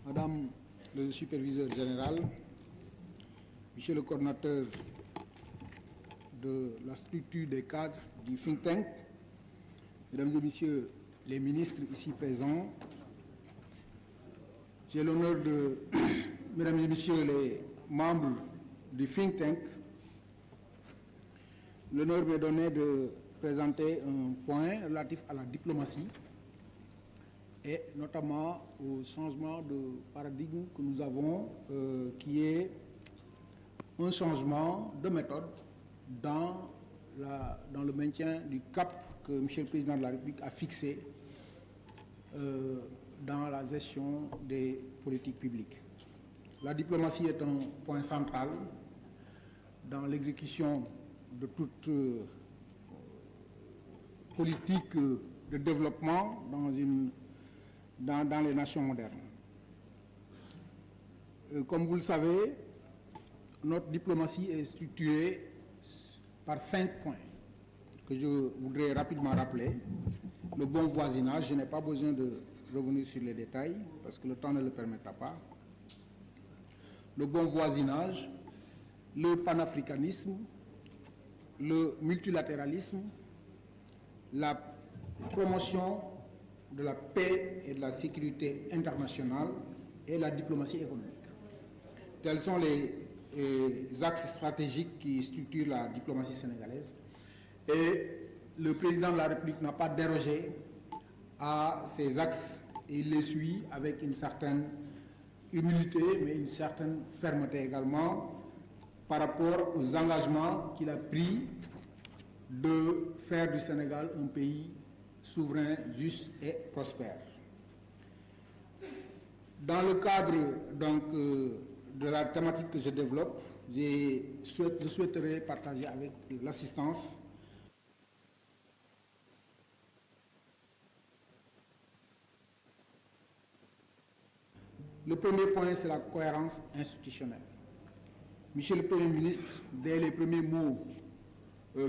Madame le superviseur général, Monsieur le coordinateur de la structure des cadres du think tank, Mesdames et Messieurs les ministres ici présents, j'ai l'honneur de, Mesdames et Messieurs les membres du think tank, l'honneur m'est donné de présenter un point relatif à la diplomatie et notamment au changement de paradigme que nous avons, qui est un changement de méthode dans le maintien du cap que M. le Président de la République a fixé dans la gestion des politiques publiques. La diplomatie est un point central dans l'exécution de toute politique de développement dans les nations modernes. Comme vous le savez, notre diplomatie est structurée par 5 points que je voudrais rapidement rappeler. Le bon voisinage, je n'ai pas besoin de revenir sur les détails parce que le temps ne le permettra pas. Le bon voisinage, le panafricanisme, le multilatéralisme, la promotion de la paix et de la sécurité internationale et la diplomatie économique. Tels sont les axes stratégiques qui structurent la diplomatie sénégalaise. Et le président de la République n'a pas dérogé à ces axes et il les suit avec une certaine humilité, mais une certaine fermeté également par rapport aux engagements qu'il a pris de faire du Sénégal un pays souverain, juste et prospère. Dans le cadre donc, de la thématique que je développe, je souhaiterais partager avec l'assistance le premier point, c'est la cohérence institutionnelle. Monsieur le Premier ministre, dès les premiers mots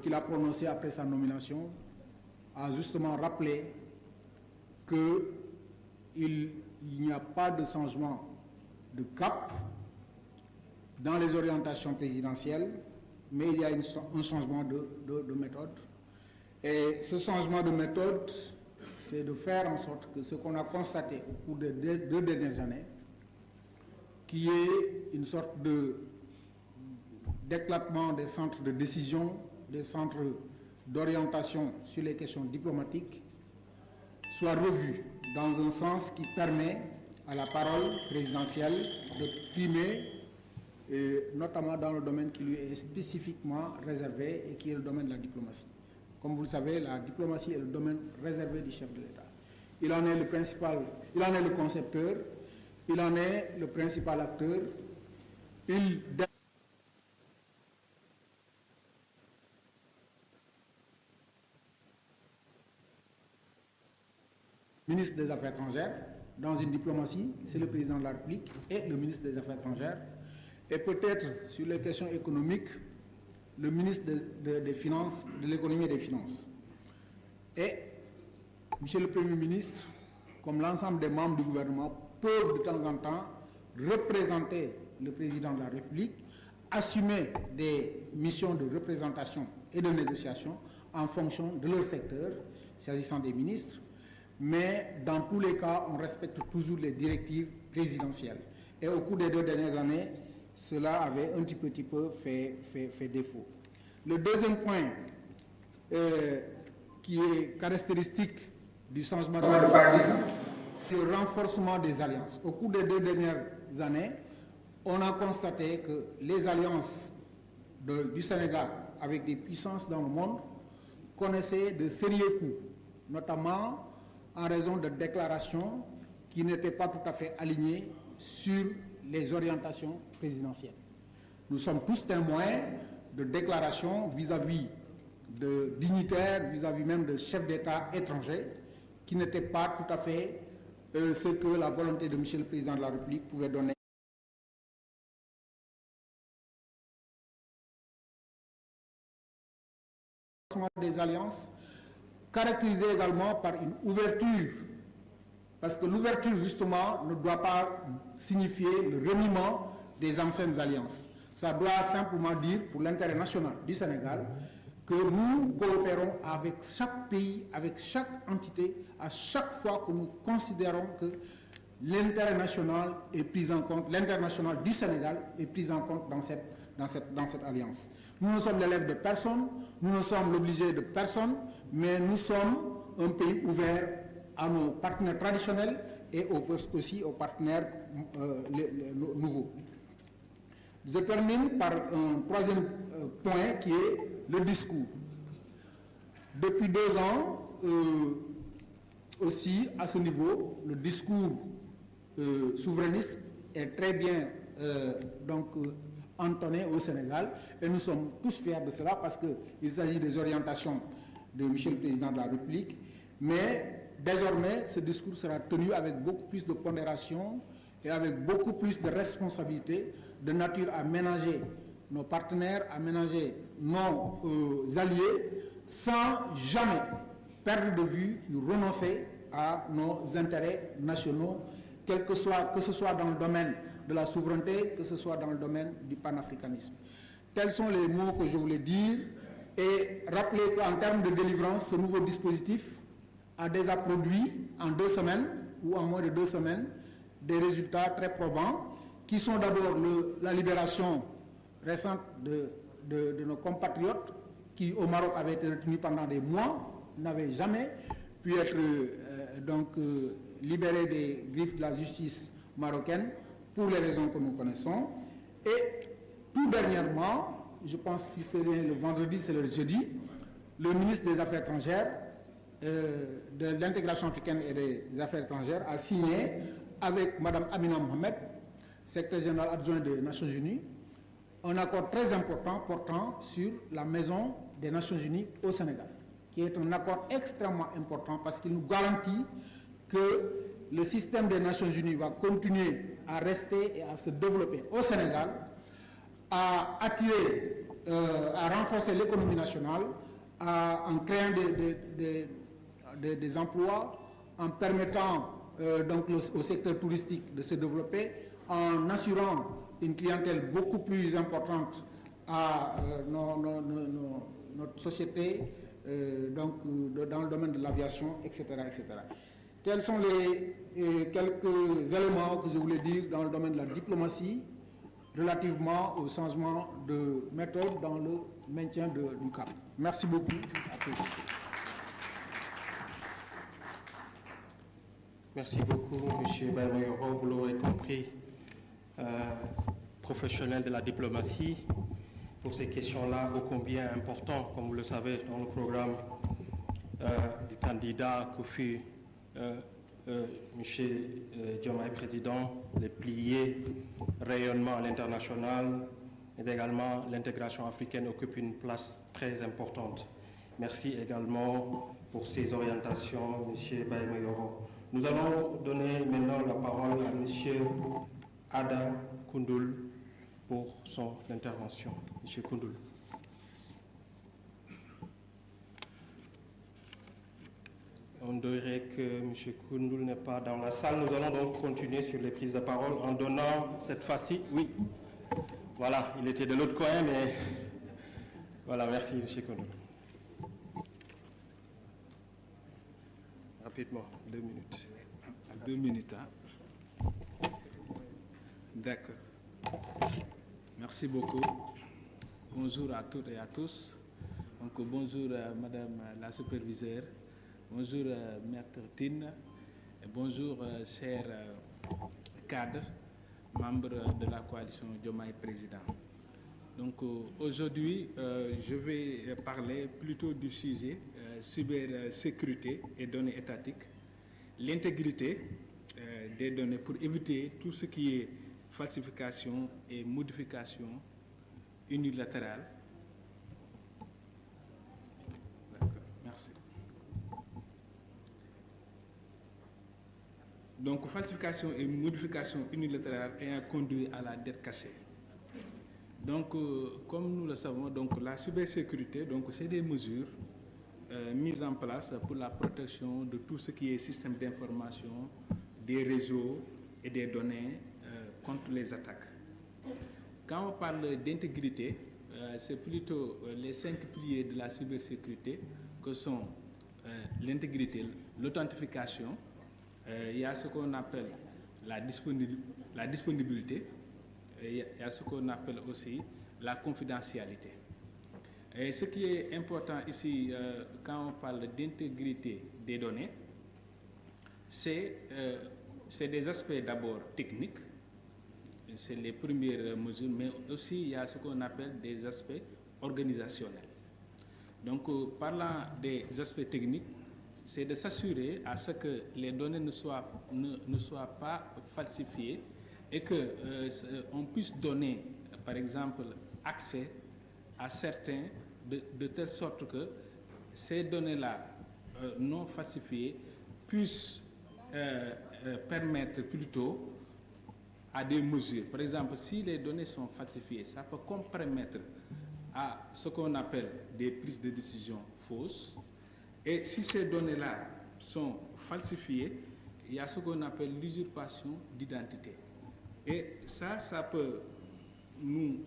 qu'il a prononcés après sa nomination, a justement rappelé qu'il n'y a pas de changement de cap dans les orientations présidentielles, mais il y a un changement de méthode. Et ce changement de méthode, c'est de faire en sorte que ce qu'on a constaté au cours des 2 dernières années, qui est une sorte d'éclatement des centres de décision, des centres d'orientation sur les questions diplomatiques, soit revu dans un sens qui permet à la parole présidentielle de primer, notamment dans le domaine qui lui est spécifiquement réservé et qui est le domaine de la diplomatie. Comme vous le savez, la diplomatie est le domaine réservé du chef de l'État. Il en est le principal, il en est le concepteur, il en est le principal acteur. Ministre des Affaires étrangères, dans une diplomatie, c'est le président de la République et le ministre des Affaires étrangères. Et peut-être sur les questions économiques, le ministre des Finances, de l'économie et des Finances. Et Monsieur le Premier ministre, comme l'ensemble des membres du gouvernement, peuvent de temps en temps représenter le président de la République, assumer des missions de représentation et de négociation en fonction de leur secteur, s'agissant des ministres, mais dans tous les cas, on respecte toujours les directives présidentielles. Et au cours des 2 dernières années, cela avait un petit peu fait défaut. Le deuxième point qui est caractéristique du changement de paradigme, c'est le renforcement des alliances. Au cours des 2 dernières années, on a constaté que les alliances du Sénégal avec des puissances dans le monde connaissaient de sérieux coups, notamment en raison de déclarations qui n'étaient pas tout à fait alignées sur les orientations présidentielles. Nous sommes tous témoins de déclarations vis-à-vis de dignitaires, vis-à-vis même de chefs d'État étrangers, qui n'étaient pas tout à fait ce que la volonté de M. le Président de la République pouvait donner. Des alliances, caractérisées également par une ouverture Parce que l'ouverture, justement, ne doit pas signifier le reniement des anciennes alliances. Ça doit simplement dire, pour l'intérêt national du Sénégal, que nous coopérons avec chaque pays, avec chaque entité, à chaque fois que nous considérons que l'intérêt national est pris en compte, l'intérêt national du Sénégal est pris en compte dans cette alliance. Nous ne sommes l'élève de personne, nous ne sommes l'obligé de personne, mais nous sommes un pays ouvert à nos partenaires traditionnels et aussi aux partenaires nouveaux. Je termine par un troisième point qui est le discours. Depuis 2 ans, aussi à ce niveau, le discours souverainiste est très bien entonné au Sénégal et nous sommes tous fiers de cela parce qu'il s'agit des orientations de M. le Président de la République, mais désormais ce discours sera tenu avec beaucoup plus de pondération et avec beaucoup plus de responsabilité de nature à ménager nos partenaires, à ménager nos alliés sans jamais perdre de vue ou renoncer à nos intérêts nationaux, que ce soit dans le domaine de la souveraineté, que ce soit dans le domaine du panafricanisme. Tels sont les mots que je voulais dire et rappeler qu'en termes de délivrance, ce nouveau dispositif a déjà produit en 2 semaines ou en moins de 2 semaines des résultats très probants qui sont d'abord la libération récente de nos compatriotes qui au Maroc avaient été retenus pendant des mois, n'avaient jamais pu être libérés des griffes de la justice marocaine pour les raisons que nous connaissons. Et tout dernièrement, je pense que si c'est le vendredi, c'est le jeudi, le ministre des Affaires étrangères, de l'intégration africaine et des Affaires étrangères a signé avec Mme Amina Mohamed, secrétaire général adjoint des Nations Unies, un accord très important portant sur la maison des Nations Unies au Sénégal, qui est un accord extrêmement important parce qu'il nous garantit que le système des Nations Unies va continuer à rester et à se développer au Sénégal, à attirer, à renforcer l'économie nationale, en créant des emplois, en permettant au secteur touristique de se développer, en assurant une clientèle beaucoup plus importante à notre société, dans le domaine de l'aviation, etc., etc. Quels sont les quelques éléments que je voulais dire dans le domaine de la diplomatie relativement au changement de méthode dans le maintien du cap. Merci beaucoup à tous. Merci beaucoup, M. Baye-Mayoro. Vous l'aurez compris, professionnel de la diplomatie, pour ces questions-là ô combien importantes, comme vous le savez, dans le programme du candidat que fut M. Diomaye président, les pliés, rayonnement à l'international et également l'intégration africaine occupe une place très importante. Merci également pour ces orientations, M. Baye-Mayoro. Nous allons donner maintenant la parole à M. Ada Koundoul pour son intervention. M. Koundoul. On dirait que M. Koundoul n'est pas dans la salle. Nous allons donc continuer sur les prises de parole en donnant cette fois-ci. Oui, voilà, il était de l'autre coin, mais voilà, merci M. Koundoul. Rapidement, 2 minutes. 2 minutes, hein? D'accord. Merci beaucoup. Bonjour à toutes et à tous. Donc, bonjour Madame la superviseure. Bonjour Maître Tine. Et bonjour chers cadres, membres de la coalition Diomaye Président. Donc aujourd'hui, je vais parler plutôt du sujet cybersécurité et données étatiques, l'intégrité des données pour éviter tout ce qui est falsification et modification unilatérale. D'accord, merci. Donc, falsification et modification unilatérale ayant conduit à la dette cachée. Donc, comme nous le savons, donc, la cybersécurité, c'est des mesures mises en place pour la protection de tout ce qui est système d'information, des réseaux et des données contre les attaques. Quand on parle d'intégrité, c'est plutôt les 5 piliers de la cybersécurité que sont l'intégrité, l'authentification, il y a ce qu'on appelle la disponibilité, et il y a ce qu'on appelle aussi la confidentialité. Et ce qui est important ici, quand on parle d'intégrité des données, c'est des aspects d'abord techniques, c'est les premières mesures, mais aussi il y a ce qu'on appelle des aspects organisationnels. Donc, parlant des aspects techniques, c'est de s'assurer à ce que les données ne soient pas falsifiées et qu'on puisse donner, par exemple, accès à certains de telle sorte que ces données-là non falsifiées puissent permettre plutôt à des mesures. Par exemple, si les données sont falsifiées, ça peut compromettre à ce qu'on appelle des prises de décision fausses. Et si ces données-là sont falsifiées, il y a ce qu'on appelle l'usurpation d'identité. Et ça peut nous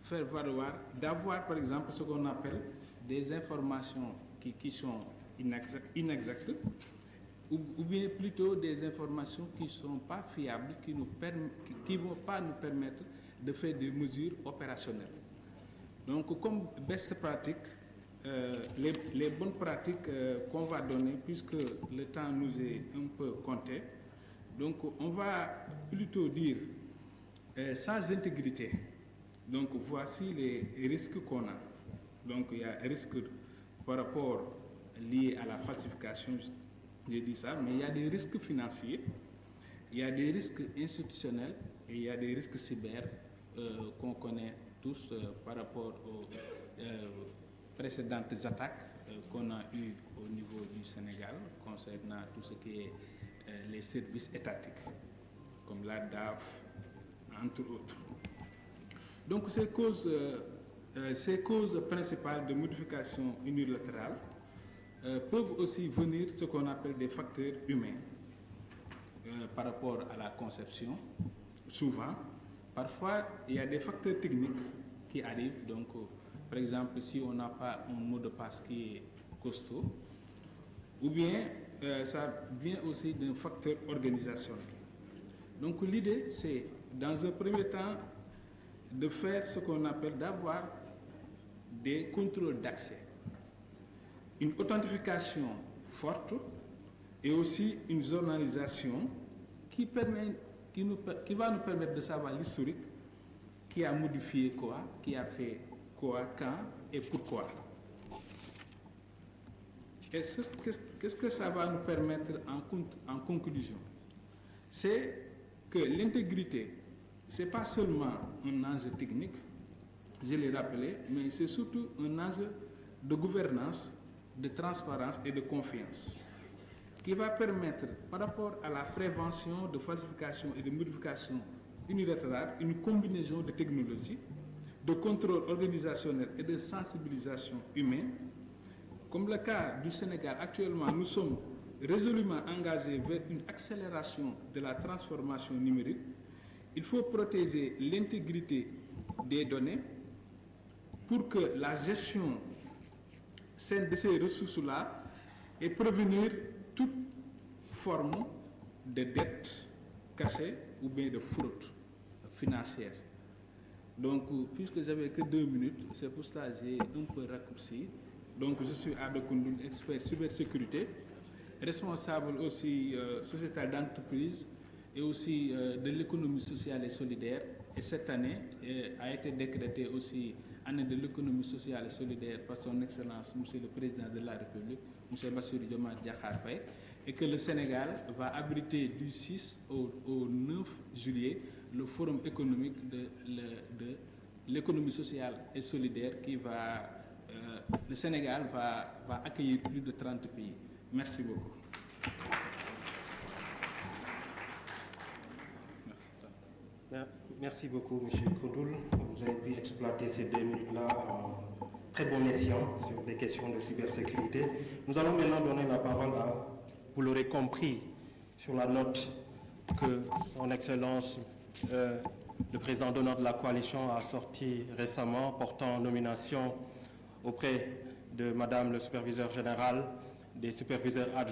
faire valoir d'avoir, par exemple, ce qu'on appelle des informations qui sont inexactes, ou bien plutôt des informations qui ne sont pas fiables, qui ne vont pas nous permettre de faire des mesures opérationnelles. Donc, comme best pratique, les bonnes pratiques qu'on va donner, puisque le temps nous est un peu compté, donc on va plutôt dire sans intégrité. Donc, voici les risques qu'on a. Donc, il y a un risque par rapport lié à la falsification, j'ai dit ça, mais il y a des risques financiers, il y a des risques institutionnels et il y a des risques cyber qu'on connaît tous par rapport aux précédentes attaques qu'on a eues au niveau du Sénégal concernant tout ce qui est les services étatiques, comme la DAF, entre autres. Donc ces causes principales de modification unilatérale peuvent aussi venir ce qu'on appelle des facteurs humains par rapport à la conception. Souvent, parfois, il y a des facteurs techniques qui arrivent. Donc, par exemple, si on n'a pas un mot de passe qui est costaud, ou bien ça vient aussi d'un facteur organisationnel. Donc, l'idée, c'est, dans un premier temps, de faire ce qu'on appelle d'avoir des contrôles d'accès, une authentification forte et aussi une journalisation qui va nous permettre de savoir l'historique, qui a modifié quoi, qui a fait quoi, quand et pourquoi. Et qu'est-ce que ça va nous permettre en conclusion? C'est que l'intégrité, ce n'est pas seulement un enjeu technique, je l'ai rappelé, mais c'est surtout un enjeu de gouvernance, de transparence et de confiance, qui va permettre, par rapport à la prévention de falsification et de modification unilatérale, une combinaison de technologies, de contrôle organisationnel et de sensibilisation humaine. Comme le cas du Sénégal, actuellement, nous sommes résolument engagés vers une accélération de la transformation numérique. Il faut protéger l'intégrité des données pour que la gestion saine de ces ressources-là et prévenir toute forme de dette cachée ou bien de fraude financière. Donc, puisque j'avais que 2 minutes, c'est pour ça que j'ai un peu raccourci. Donc, je suis Ado Koundoul, expert cybersécurité, responsable aussi sociétal d'entreprise et aussi de l'économie sociale et solidaire. Et cette année a été décrétée aussi année de l'économie sociale et solidaire par son Excellence, Monsieur le Président de la République, Monsieur Bassirou Diomaye Diakhar Faye, et que le Sénégal va abriter du 6 au 9 juillet le forum économique de l'économie sociale et solidaire qui va... le Sénégal va accueillir plus de 30 pays. Merci beaucoup. Merci beaucoup, M. Koundoul. Vous avez pu exploiter ces 2 minutes-là très bon escient sur des questions de cybersécurité. Nous allons maintenant donner la parole à, vous l'aurez compris, sur la note que son Excellence, le président d'honneur de la coalition, a sorti récemment, portant nomination auprès de Madame le superviseur général, des superviseurs adjoints